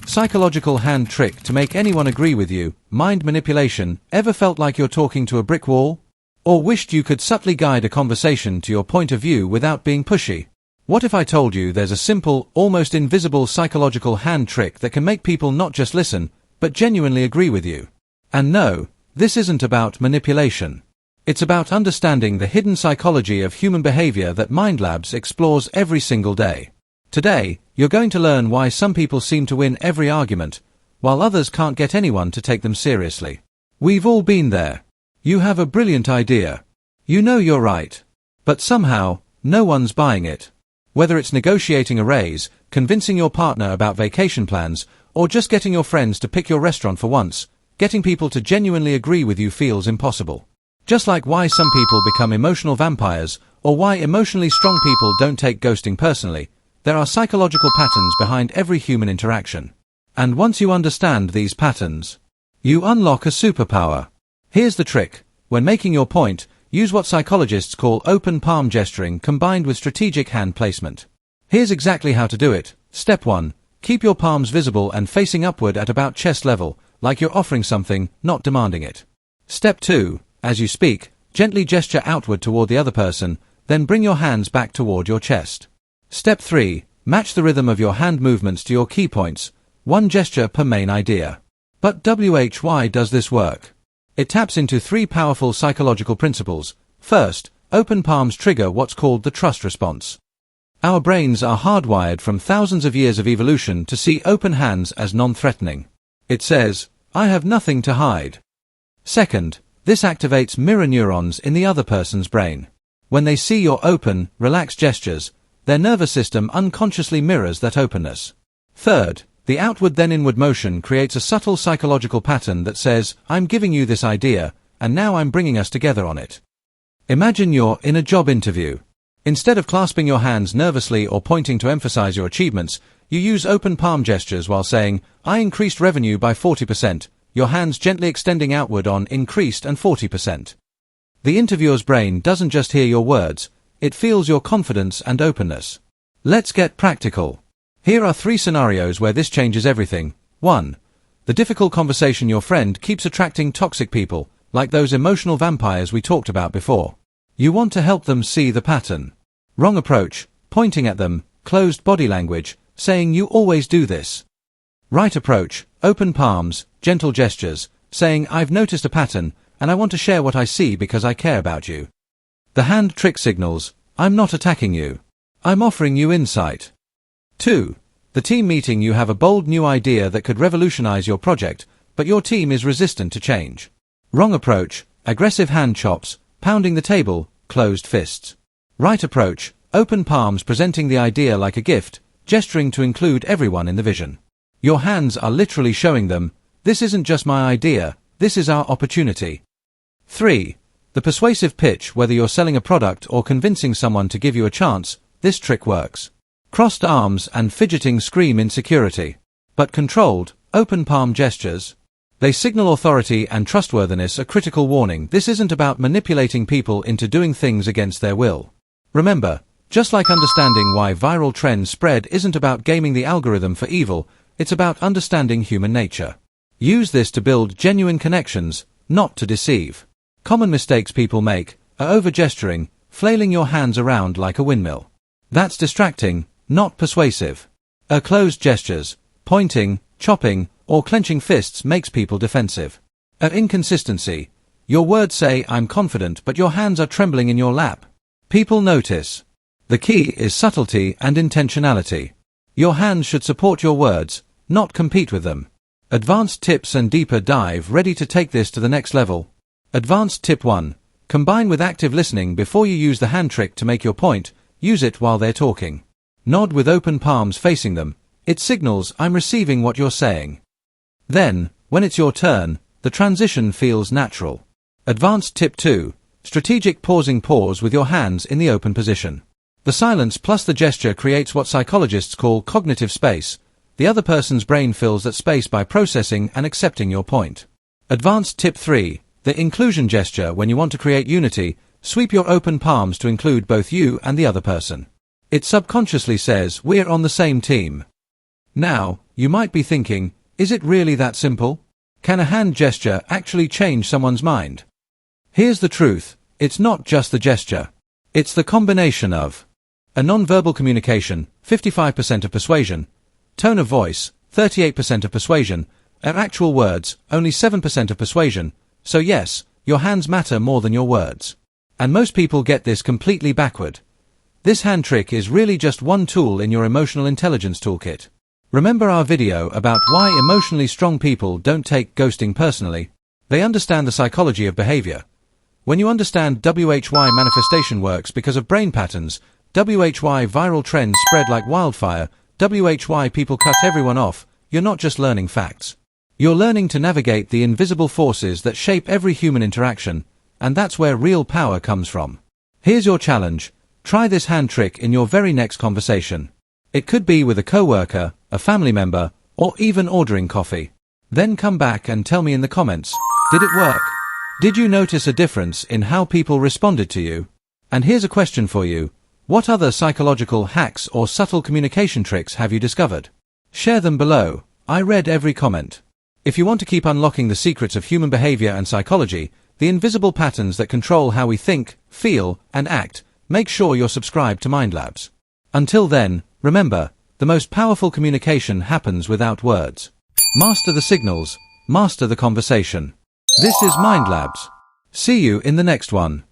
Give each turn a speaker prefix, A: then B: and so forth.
A: Psychological hand trick to make anyone agree with you. Mind manipulation. Ever felt like you're talking to a brick wall? Or wished you could subtly guide a conversation to your point of view without being pushy? What if I told you there's a simple, almost invisible psychological hand trick that can make people not just listen, but genuinely agree with you? And no, this isn't about manipulation. It's about understanding the hidden psychology of human behavior that mindlabs explores every single day. Today, you're going to learn why some people seem to win every argument, while others can't get anyone to take them seriously. We've all been there. You have a brilliant idea. You know you're right. But somehow, no one's buying it. Whether it's negotiating a raise, convincing your partner about vacation plans, or just getting your friends to pick your restaurant for once, getting people to genuinely agree with you feels impossible. Just like why some people become emotional vampires, or why emotionally strong people don't take ghosting personally, there are psychological patterns behind every human interaction. And once you understand these patterns, you unlock a superpower. Here's the trick. When making your point, use what psychologists call open palm gesturing combined with strategic hand placement. Here's exactly how to do it. Step 1. Keep your palms visible and facing upward at about chest level, like you're offering something, not demanding it. Step 2. As you speak, gently gesture outward toward the other person, then bring your hands back toward your chest. Step 3. Match the rhythm of your hand movements to your key points, one gesture per main idea. But why does this work? It taps into 3 powerful psychological principles. First, open palms trigger what's called the trust response. Our brains are hardwired from thousands of years of evolution to see open hands as non-threatening. It says, I have nothing to hide. Second, this activates mirror neurons in the other person's brain. When they see your open, relaxed gestures, their nervous system unconsciously mirrors that openness. Third, the outward then inward motion creates a subtle psychological pattern that says, I'm giving you this idea, and now I'm bringing us together on it. Imagine you're in a job interview. Instead of clasping your hands nervously or pointing to emphasize your achievements, you use open palm gestures while saying, I increased revenue by 40%, your hands gently extending outward on increased and 40%. The interviewer's brain doesn't just hear your words, it feels your confidence and openness. Let's get practical. Here are 3 scenarios where this changes everything. 1. The difficult conversation. Your friend keeps attracting toxic people, like those emotional vampires we talked about before. You want to help them see the pattern. Wrong approach, pointing at them, closed body language, saying you always do this. Right approach, open palms, gentle gestures, saying I've noticed a pattern, and I want to share what I see because I care about you. The hand trick signals, I'm not attacking you. I'm offering you insight. 2. The team meeting. You have a bold new idea that could revolutionize your project, but your team is resistant to change. Wrong approach, aggressive hand chops, pounding the table, closed fists. Right approach, open palms, presenting the idea like a gift, gesturing to include everyone in the vision. Your hands are literally showing them, this isn't just my idea, this is our opportunity. 3. The persuasive pitch. Whether you're selling a product or convincing someone to give you a chance, this trick works. Crossed arms and fidgeting scream insecurity. But controlled, open palm gestures. They signal authority and trustworthiness. A critical warning. This isn't about manipulating people into doing things against their will. Remember, just like understanding why viral trends spread isn't about gaming the algorithm for evil, it's about understanding human nature. Use this to build genuine connections, not to deceive. Common mistakes people make are over-gesturing, flailing your hands around like a windmill. That's distracting, not persuasive. Closed gestures, pointing, chopping, or clenching fists makes people defensive. Inconsistency. Your words say I'm confident but your hands are trembling in your lap. People notice. The key is subtlety and intentionality. Your hands should support your words, not compete with them. Advanced tips and deeper dive. Ready to take this to the next level? Advanced tip 1. Combine with active listening. Before you use the hand trick to make your point, use it while they're talking. Nod with open palms facing them. It signals I'm receiving what you're saying. Then, when it's your turn, the transition feels natural. Advanced tip 2. Strategic pausing. Pause with your hands in the open position. The silence plus the gesture creates what psychologists call cognitive space. The other person's brain fills that space by processing and accepting your point. Advanced tip 3. The inclusion gesture. When you want to create unity, sweep your open palms to include both you and the other person. It subconsciously says, we're on the same team. Now, you might be thinking, is it really that simple? Can a hand gesture actually change someone's mind? Here's the truth, it's not just the gesture. It's the combination of a non-verbal communication, 55% of persuasion, tone of voice, 38% of persuasion, and actual words, only 7% of persuasion. So yes, your hands matter more than your words. And most people get this completely backward. This hand trick is really just one tool in your emotional intelligence toolkit. Remember our video about why emotionally strong people don't take ghosting personally? They understand the psychology of behavior. When you understand WHY manifestation works because of brain patterns, WHY viral trends spread like wildfire, WHY people cut everyone off, you're not just learning facts. You're learning to navigate the invisible forces that shape every human interaction, and that's where real power comes from. Here's your challenge. Try this hand trick in your very next conversation. It could be with a coworker, a family member, or even ordering coffee. Then come back and tell me in the comments, did it work? Did you notice a difference in how people responded to you? And here's a question for you. What other psychological hacks or subtle communication tricks have you discovered? Share them below. I read every comment. If you want to keep unlocking the secrets of human behavior and psychology, the invisible patterns that control how we think, feel, and act, make sure you're subscribed to mindlabs. Until then, remember, the most powerful communication happens without words. Master the signals, master the conversation. This is mindlabs. See you in the next one.